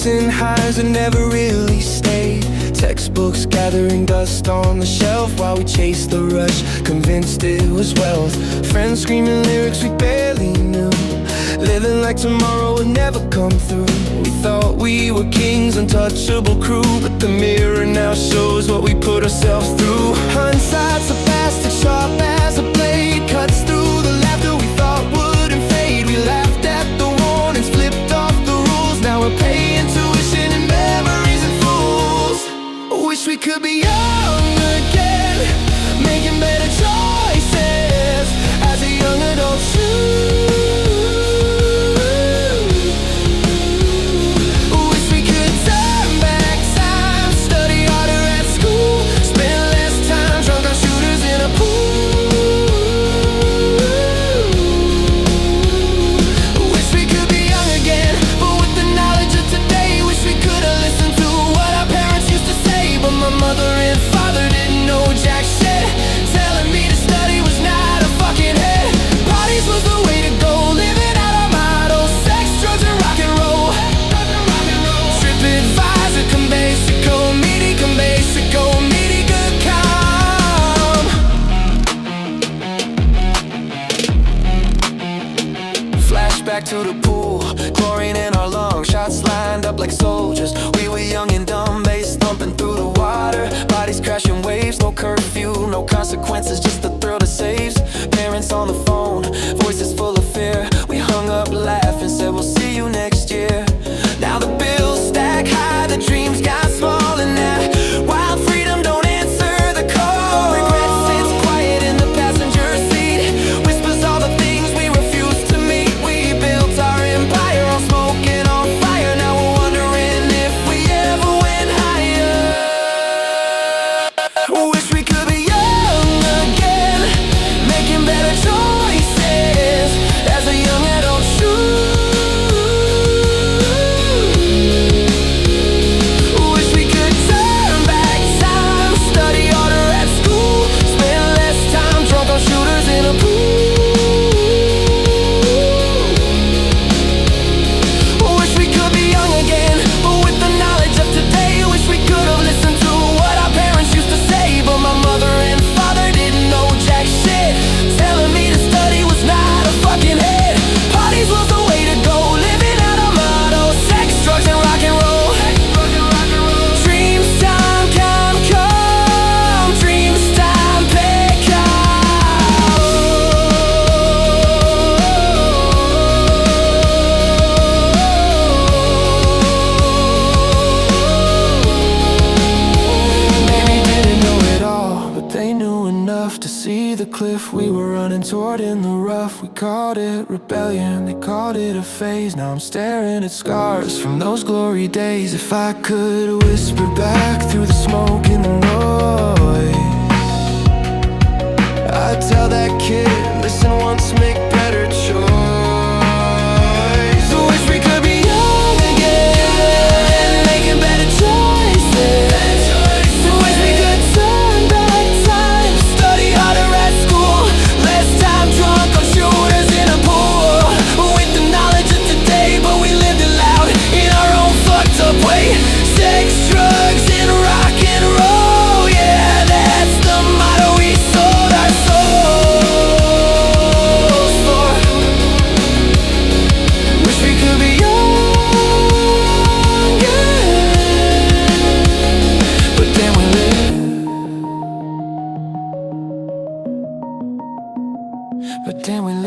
chasing highs that never really stayed. Textbooks gathering dust on the shelf while we chased the rush, convinced it was wealth. Friends screaming lyrics we barely knew, living like tomorrow would never come through. We thought we were kings, untouchable crew, but the mirror now shows what we put ourselves through. Hindsight's a bastard, sharp as a blade, cuts through the laughter we thought wouldn't fade. We laughed at the warnings, flipped off the rules. Now we're paying tuition and memories and fools. Wish we could be young again, making better choices as a young adult too. Back to the pool, chlorine in our lungs, shots lined up like soldiers. We were young and dumb, bass thumping through the water, bodies crashing waves, no curfew, no consequences, just the thrill that saves. Parents on the phone, voices full of fear. We hung up laughing, said we'll see you next year. Now the bills stack high, the dreams got small, and that wild freedom don't answer the call. Regret sits quiet in the passenger seat, whispers all the things we refuse to meet. We built our empire on smoke and on fire. Now we're wondering if we ever went higher. Wish we could be young again, making better choices as a young adult too. Wish we could turn back time, study harder at school, spend less time drunk on shooters in a pool. Wish we could be young again, but with the knowledge of today, wish we could have listened to what our parents used to say. But my mother and father didn't know jack shit, telling me to study was not a fucking hit. Parties was the way to go, living out our motto, sex, drugs, and rock and roll. Dreams time come, come, dreams time pick up. Maybe didn't know it all, but they knew enough to see the cliff we were running toward in the rough. We called it rebellion, they called it a phase. Now I'm staring at scars from those glory days. If I could whisper back through the smoke and the noise, I'd tell that kid, listen once, make better choice. Wish we could be young again, making better choices. Wish we could turn back time, study harder at school, less time drunk on shooters in a pool. With the knowledge of today, but we lived it loud in our own fucked up way. Sex, drugs, and rock and roll, yeah, that's the motto we sold our souls for. Wish we could be young, yeah, but then we live, but then we live.